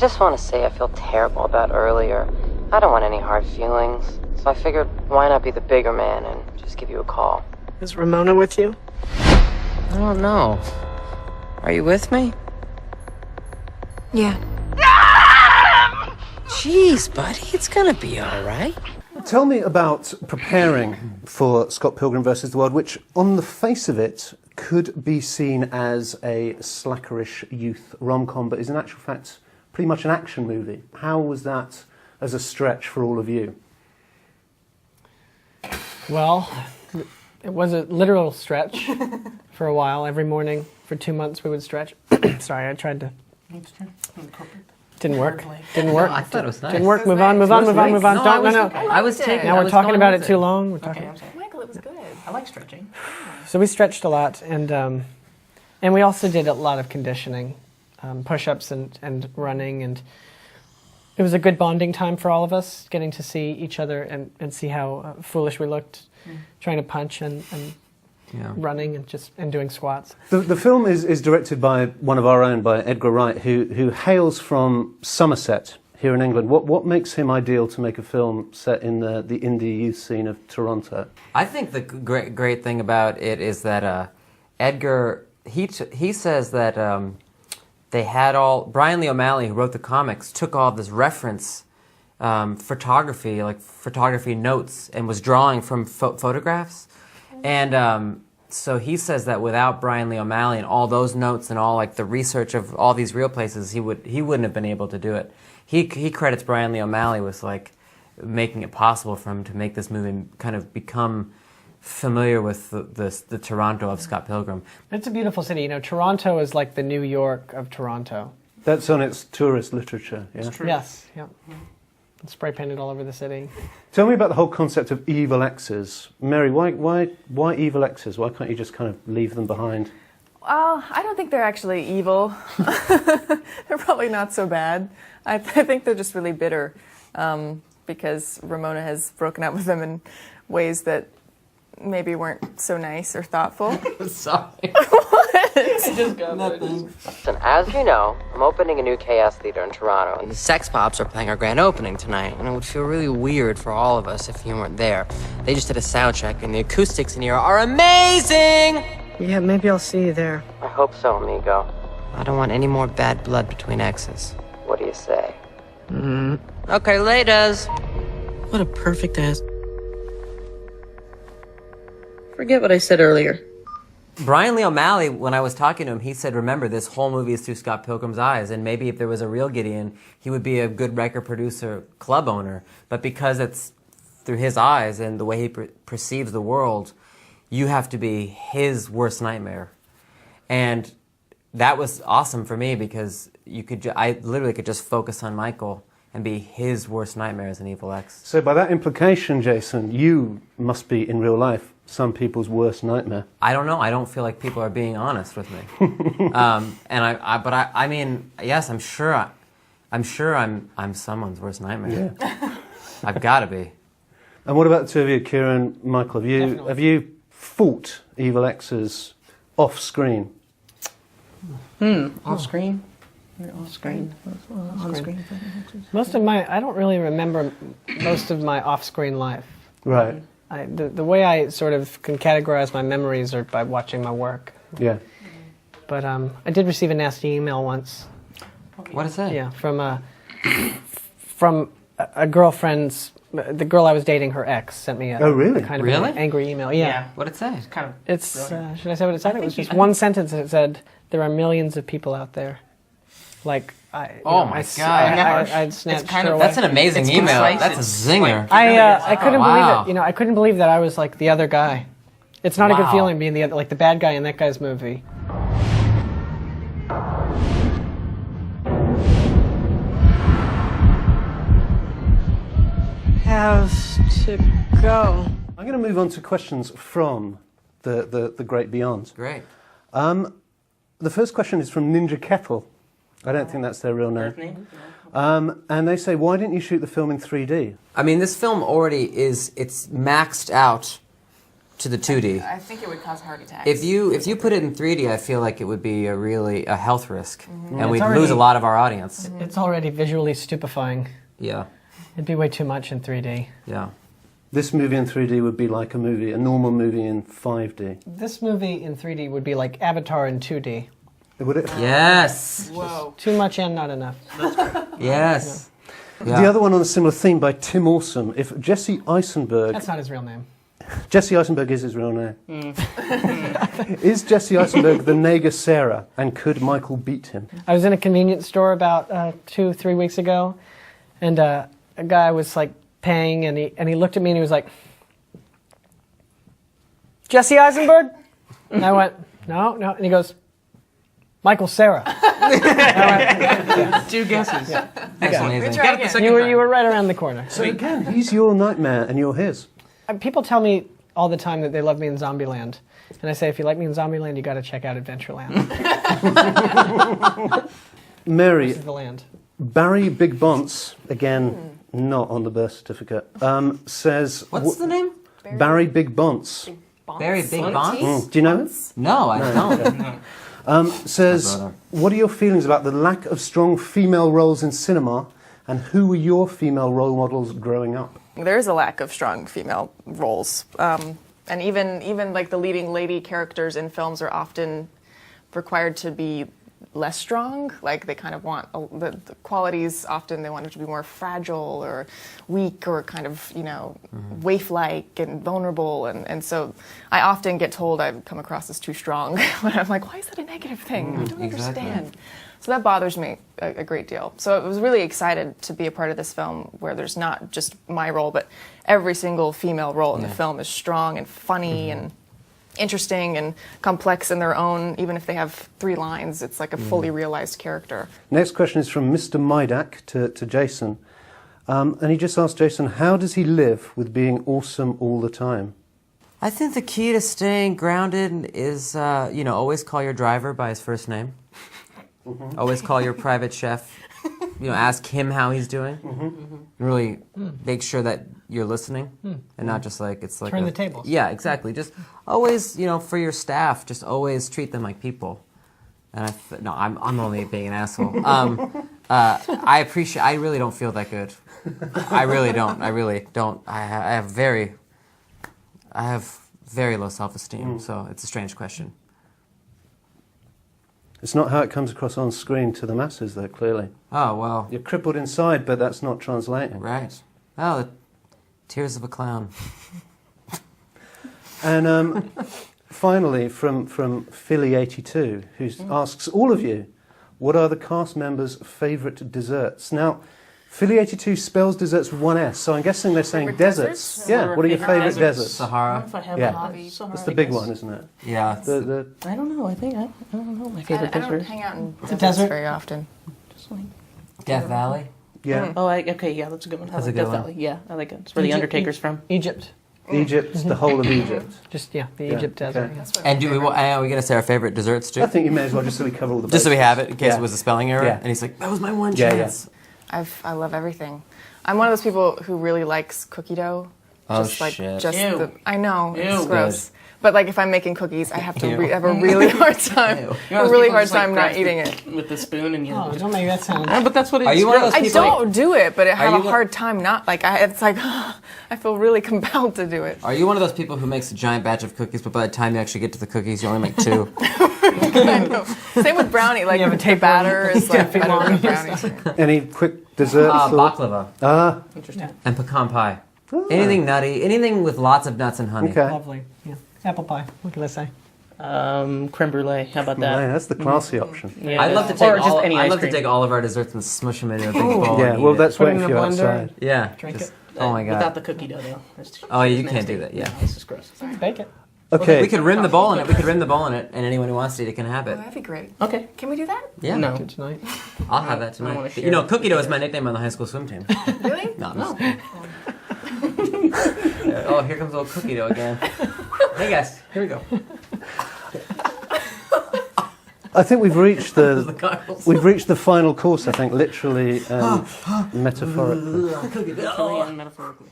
just want to say I feel terrible about earlier. I don't want any hard feelings, so I figured why not be the bigger man and just give you a call. Is Ramona with you? I don't know. Are you with me? Yeah. Jeez, buddy, it's gonna be all right. Tell me about preparing for Scott Pilgrim versus the World, which on the face of it could be seen as a slackerish youth rom-com, but is in actual fact pretty much an action movie. How was that as a stretch for all of you? Well, it was a literal stretch for a while. Every morning for 2 months we would stretch. Sorry, I tried to... Didn't work. Didn't work. No, I thought it was nice. Didn't work. Move on. Move on. Move on. Move on. No, No. I was taking. Now we're talking about it too long. We're Okay, talking. I'm sorry. Michael, it was good. I like stretching. So we stretched a lot, and we also did a lot of conditioning, push-ups and running, and it was a good bonding time for all of us, getting to see each other and see how foolish we looked, trying to punch and running and doing squats. The film is directed by one of our own, by Edgar Wright, who hails from Somerset here in England. What makes him ideal to make a film set in the indie youth scene of Toronto? I think the great thing about it is that Edgar, he says that they had Brian Lee O'Malley, who wrote the comics, took all this reference photography, like photography notes, and was drawing from photographs. And so he says that without Brian Lee O'Malley and all those notes and all like the research of all these real places, he wouldn't have been able to do it. He credits Brian Lee O'Malley with like making it possible for him to make this movie kind of become familiar with the Toronto of Scott Pilgrim. It's a beautiful city. You know, Toronto is like the New York of Toronto. That's on its tourist literature, yeah? It's true. Yes, yeah. Spray painted all over the city. Tell me about the whole concept of evil exes. Mary, why evil exes? Why can't you just kind of leave them behind? I don't think they're actually evil. They're probably not so bad. I think they're just really bitter because Ramona has broken up with them in ways that maybe weren't so nice or thoughtful. Sorry. Listen, as you know, I'm opening a new Chaos Theater in Toronto, and the Sex Pops are playing our grand opening tonight, and it would feel really weird for all of us if you weren't there. They just did a sound check, and the acoustics in here are amazing! Yeah, maybe I'll see you there. I hope so, amigo. I don't want any more bad blood between exes. What do you say? Okay, laters. What a perfect ass. Forget what I said earlier. Brian Lee O'Malley, when I was talking to him, he said, remember, this whole movie is through Scott Pilgrim's eyes, and maybe if there was a real Gideon, he would be a good record producer, club owner. But because it's through his eyes and the way he perceives the world, you have to be his worst nightmare. And that was awesome for me because I literally could just focus on Michael and be his worst nightmare as an evil ex. So by that implication, Jason, you must be, in real life, some people's worst nightmare. I don't know. I don't feel like people are being honest with me. I mean, yes, I'm sure I'm someone's worst nightmare. Yeah. I've got to be. And what about the two of you, Kieran, Michael? Have you fought evil exes off screen? Off screen? Off screen. On screen. I don't really remember most of my off-screen life. Right. The way I sort of can categorize my memories are by watching my work. Yeah. But I did receive a nasty email once. What is that? Yeah, from a girlfriend's. The girl I was dating, her ex, sent me a kind of an angry email. Yeah. What did it say? Should I say what it said? It was just one sentence. It said, "There are millions of people out there." Like my God! I'd snatched her away. That's an amazing email. That's a zinger. I couldn't believe it. You know, I couldn't believe that I was like the other guy. It's not a good feeling being the other, like the bad guy in that guy's movie. Has to go. I'm going to move on to questions from the great beyond. Great. The first question is from Ninja Kettle. I don't think that's their real name. And they say, why didn't you shoot the film in 3D? I mean, this film already it's maxed out to the 2D. I think it would cause heart attacks. If you put it in 3D, I feel like it would be a health risk, and we'd already- lose a lot of our audience. It's already visually stupefying. Yeah, It'd be way too much in 3D. yeah. This movie in 3D would be like a normal movie in 5D. This movie in 3D would be like Avatar in 2D. Would it? Yes, Whoa. Too much and not enough. yes. The other one on a similar theme by Tim Awesome. If Jesse Eisenberg... That's not his real name. Jesse Eisenberg is his real name. Is Jesse Eisenberg the neighbour Sarah, and could Michael beat him? I was in a convenience store about 2-3 weeks ago, and a guy was like paying, and he looked at me and he was like, "Jesse Eisenberg?" And I went, "No, no." And he goes, "Michael Cera." Two guesses. That's amazing. Try again. You were right around the corner. So again, he's your nightmare and you're his. People tell me all the time that they love me in Zombieland. And I say, if you like me in Zombieland, you got to check out Adventureland. Mary, This is the land. Barry Big Bonce, again, not on the birth certificate, says... What's the name? Barry Big Bonce. Very Big Bonds? Do you know him? No, I don't. Says, My brother. what are your feelings about the lack of strong female roles in cinema, and who were your female role models growing up? There is a lack of strong female roles, and even like the leading lady characters in films are often required to be less strong. Like they kind of want the qualities. Often they want it to be more fragile or weak or kind of waif-like and vulnerable. And so I often get told I've come across as too strong. But I'm like, why is that a negative thing? I don't exactly. understand. So that bothers me a great deal. So I was really excited to be a part of this film where there's not just my role, but every single female role in the film is strong and funny and interesting and complex in their own. Even if they have 3 lines, it's like a fully realized character. Next question is from Mr. Mydak to Jason. And he just asked Jason, how does he live with being awesome all the time? I think the key to staying grounded is, always call your driver by his first name. Always call your private chef. Ask him how he's doing. Really make sure that you're listening and not just like it's like Turn the tables. Yeah, exactly. Just always, for your staff, just always treat them like people. And I'm only being an asshole. I really don't feel that good. I really don't. I have very low self-esteem. So it's a strange question. It's not how it comes across on screen to the masses, though, clearly. Oh, well. You're crippled inside, but that's not translating. Right. Oh, the tears of a clown. And finally, from Philly82, who asks all of you, what are the cast members' favourite desserts? Now, Philly82 spells desserts with one S, so I'm guessing they're saying Favorite deserts. desserts? Yeah, what are your favourite deserts? Sahara. If I have Yeah. a hobby, That's the big one, isn't it? Yeah. The I don't know. I don't know my favorite I don't dessert. hang out in a deserts desert. very often. Just like, Death Valley. yeah. oh, okay, yeah, that's a good one. I That's a like good Death one. Valley. Yeah, I like it. It's where the Undertaker's from. Egypt. Egypt, the whole of Egypt. Just, the Yeah, Egypt desert. okay. And are we going to say our favorite desserts too? I think you may as well just so we cover all the Just so we bases. have it in case Yeah. it was a spelling error. Yeah. And he's like, that was my one Yeah, chance. I love everything. I'm one of those people who really likes cookie dough. Oh, Just like shit. just Ew. I know it's Ew. gross. But like if I'm making cookies, I have to Ew. have a really hard time. Ew. A really hard time not eating it. With the spoon and you. Oh, don't make that sound. But that's what it's. Are you one of those I people? don't do it, but I have you a one- hard time not like it's like I feel really compelled to do it. Are you one of those people who makes a giant batch of cookies, but by the time you actually get to the cookies, you only make 2? I know. Same with brownie. Like You have a the tapeworm. batter is like feet better long. than brownies. Any quick desserts? Baklava. Interesting. And pecan pie. Anything nutty. Anything with lots of nuts and honey. Okay. Lovely. Yeah. Apple pie. What can I say? Creme brulee. How about Yeah, that? that's the classy option. Yeah, I'd love to or take just all. any I'd ice love to cream. take all of our desserts and smush them into a big bowl. Yeah, and well, eat that's Put it waiting in for a you blender. outside. it. Yeah. Drink just- it. Oh my god. Without the cookie dough, though. Oh, you It's can't do nasty. that. Yeah. No, this is gross. Bake it. Okay. We could rim the bowl in it. We could rim the bowl in it, and anyone who wants to eat it can have Oh, it. that'd be great. Okay. Can we do that? Yeah. No. Good tonight. I'll have that I wanna tonight. share You know, it. cookie dough is my nickname on the high school swim team. Really? No, I'm just kidding. Oh, here comes old cookie dough again. Hey guys, here we go. I think we've reached The the goggles. final course. I think literally and metaphorically. Cookie dough. Literally and metaphorically.